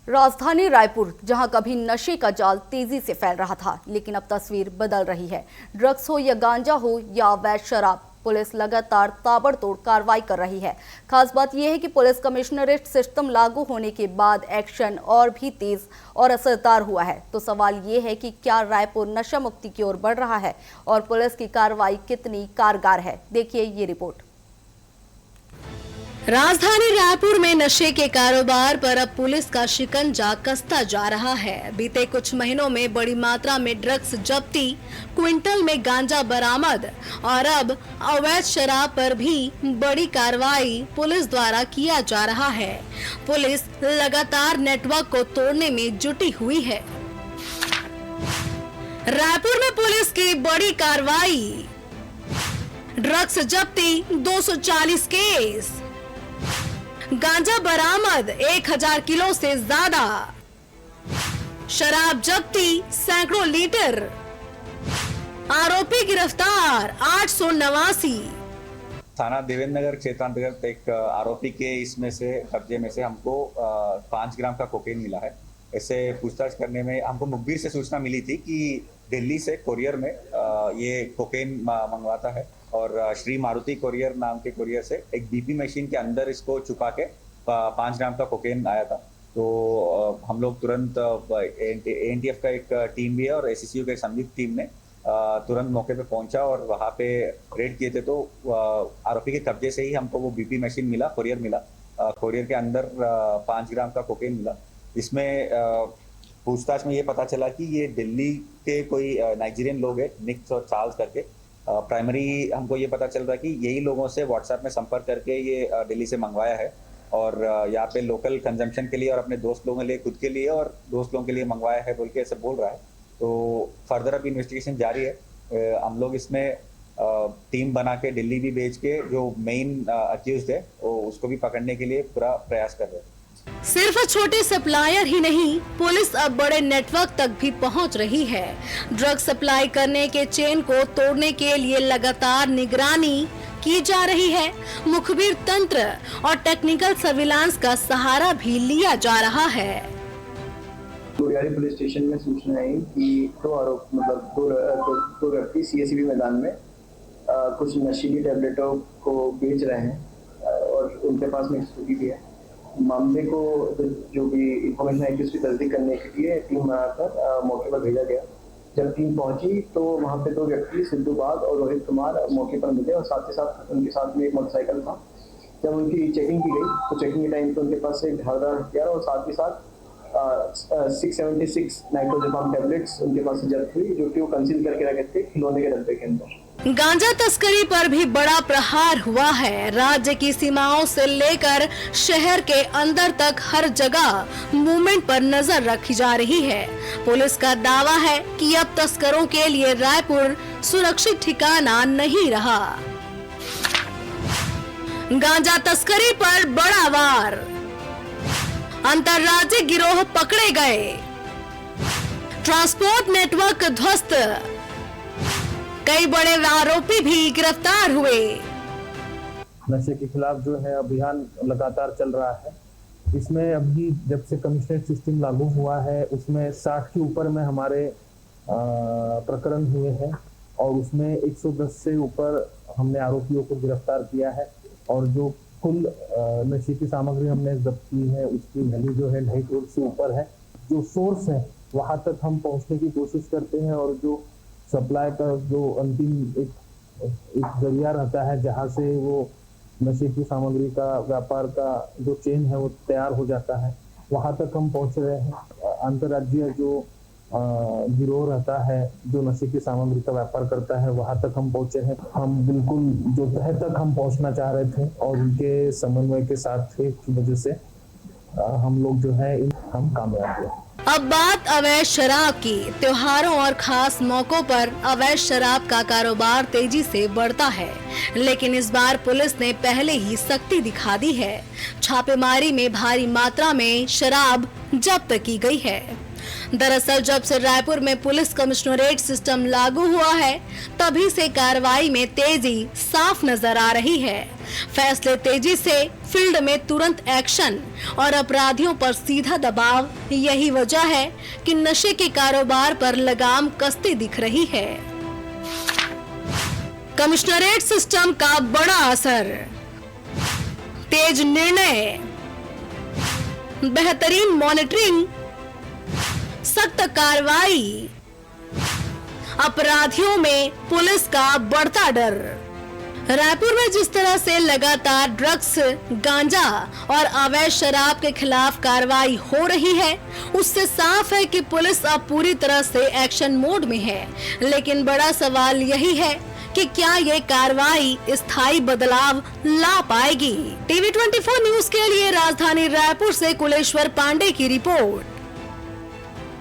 राजधानी रायपुर, जहां कभी नशे का जाल तेजी से फैल रहा था, लेकिन अब तस्वीर बदल रही है। ड्रग्स हो या गांजा हो या अवैध शराब, पुलिस लगातार ताबड़तोड़ कार्रवाई कर रही है। खास बात यह है कि पुलिस कमिश्नरेट सिस्टम लागू होने के बाद एक्शन और भी तेज और असरदार हुआ है। तो सवाल ये है कि क्या रायपुर नशा मुक्ति की ओर बढ़ रहा है और पुलिस की कार्रवाई कितनी कारगर है। देखिए ये रिपोर्ट। राजधानी रायपुर में नशे के कारोबार पर अब पुलिस का शिकंजा कसता जा रहा है। बीते कुछ महीनों में बड़ी मात्रा में ड्रग्स जब्ती, क्विंटल में गांजा बरामद और अब अवैध शराब पर भी बड़ी कार्रवाई पुलिस द्वारा किया जा रहा है। पुलिस लगातार नेटवर्क को तोड़ने में जुटी हुई है। रायपुर में पुलिस की बड़ी कार्रवाई, ड्रग्स जब्ती 240 केस, गांजा बरामद 1000 किलो से ज्यादा, शराब जब्ती सैकड़ों लीटर, आरोपी गिरफ्तार 889। थाना देवेंद्र नगर क्षेत्रांतर्गत एक आरोपी के इसमें से कब्जे में से हमको 5 ग्राम का कोकेन मिला है। ऐसे पूछताछ करने में हमको मुखबिर से सूचना मिली थी कि दिल्ली से कोरियर में ये कोकेन मंगवाता है और श्री मारुति कोरियर नाम के कोरियर से एक बीपी मशीन के अंदर इसको छुपा के 5 ग्राम का कोकेन आया था। तो हम लोग तुरंत एएनटीएफ का एक टीम भी है और एससीयू का एक संयुक्त टीम ने तुरंत मौके पे पहुंचा और वहाँ पे रेड किए थे। तो आरोपी के कब्जे से ही हमको वो बीपी मशीन मिला, कोरियर मिला। कोरियर के अंदर 5 ग्राम का कोकेन मिला। इसमें पूछताछ में ये पता चला कि ये दिल्ली के कोई नाइजीरियन लोग हैं, निक्स और चार्ल्स करके। प्राइमरी हमको ये पता चल रहा है कि यही लोगों से व्हाट्सएप में संपर्क करके ये दिल्ली से मंगवाया है और यहाँ पे लोकल कंजम्पशन के लिए और अपने दोस्त लोगों के लिए, खुद के लिए और दोस्त लोगों के लिए मंगवाया है बोल के ऐसे बोल रहा है। तो फर्दर अब इन्वेस्टिगेशन जारी है। हम लोग इसमें टीम बना के दिल्ली भी भेज के जो मेन अक्यूज्ड है उसको भी पकड़ने के लिए पूरा प्रयास कर रहे हैं। सिर्फ छोटे सप्लायर ही नहीं, पुलिस अब बड़े नेटवर्क तक भी पहुंच रही है। ड्रग सप्लाई करने के चेन को तोड़ने के लिए लगातार निगरानी की जा रही है। मुखबिर तंत्र और टेक्निकल सर्विलांस का सहारा भी लिया जा रहा है। गोरियारी पुलिस स्टेशन में सूचना आई कि दो व्यक्ति सीएसबी मैदान में कुछ नशीली टैबलेटों को बेच रहे हैं और उनके पास में एक स्कूटी भी है। मामले को जो भी इंफॉर्मेशन आई थी उसकी तस्दीक करने के लिए टीम बनाकर मौके पर भेजा गया। जब टीम पहुंची तो वहां पे 2 व्यक्ति सिद्धू बाग और रोहित कुमार मौके पर मिले और साथ ही साथ उनके साथ में एक मोटरसाइकिल था। जब उनकी चेकिंग की गई तो चेकिंग के टाइम पे उनके पास एक धारदार हथियार और साथ ही साथ 676 नाइट्रोजेपाम टैबलेट्स उनके पास से जब्त हुई, जो कि वो कंसील करके रखे थे खिलौने के डब्बे के अंदर। गांजा तस्करी पर भी बड़ा प्रहार हुआ है। राज्य की सीमाओं से लेकर शहर के अंदर तक हर जगह मूवमेंट पर नजर रखी जा रही है। पुलिस का दावा है कि अब तस्करों के लिए रायपुर सुरक्षित ठिकाना नहीं रहा। गांजा तस्करी पर बड़ा वार, अंतर्राज्यीय गिरोह पकड़े गए, ट्रांसपोर्ट नेटवर्क ध्वस्त, कई बड़े आरोपी भी गिरफ्तार हुए। नशे के खिलाफ जो है अभियान लगातार चल रहा है। इसमें अभी जब से कमिश्नरेट सिस्टम लागू हुआ है उसमें 60 के ऊपर में हमारे प्रकरण हुए हैं और उसमें 110 से ऊपर हमने आरोपियों को गिरफ्तार किया है और जो कुल नशे की सामग्री हमने जब्त की है उसकी वैल्यू जो है 2.5 करोड़ से ऊपर है। जो सोर्स है वहां तक हम पहुंचने की कोशिश करते हैं और जो सप्लाई का जो अंतिम एक जरिया रहता है जहां से वो नशे की सामग्री का व्यापार का जो चेन है वो तैयार हो जाता है, वहां तक हम पहुंच रहे हैं। अंतर्राज्यीय जो गिरोह रहता है जो नशे की सामग्री का व्यापार करता है वहां तक हम पहुंचे हैं। हम बिल्कुल जो तह तक हम पहुंचना चाह रहे थे और उनके समन्वय के साथ थे की वजह से हम लोग जो है हम कामयाब हुए। अब बात अवैध शराब की। त्योहारों और खास मौकों पर अवैध शराब का कारोबार तेजी से बढ़ता है, लेकिन इस बार पुलिस ने पहले ही सख्ती दिखा दी है। छापेमारी में भारी मात्रा में शराब जब्त की गई है। दरअसल जब से रायपुर में पुलिस कमिश्नरेट सिस्टम लागू हुआ है, तभी से कार्रवाई में तेजी साफ नजर आ रही है। फैसले तेजी से, फील्ड में तुरंत एक्शन और अपराधियों पर सीधा दबाव, यही वजह है कि नशे के कारोबार पर लगाम कसती दिख रही है। कमिश्नरेट सिस्टम का बड़ा असर, तेज निर्णय, बेहतरीन मॉनिटरिंग, सख्त कार्रवाई, अपराधियों में पुलिस का बढ़ता डर। रायपुर में जिस तरह से लगातार ड्रग्स, गांजा और अवैध शराब के खिलाफ कार्रवाई हो रही है, उससे साफ है कि पुलिस अब पूरी तरह से एक्शन मोड में है। लेकिन बड़ा सवाल यही है कि क्या ये कार्रवाई स्थायी बदलाव ला पाएगी? टीवी 24 न्यूज के लिए राजधानी रायपुर से कुलेश्वर पांडे की रिपोर्ट।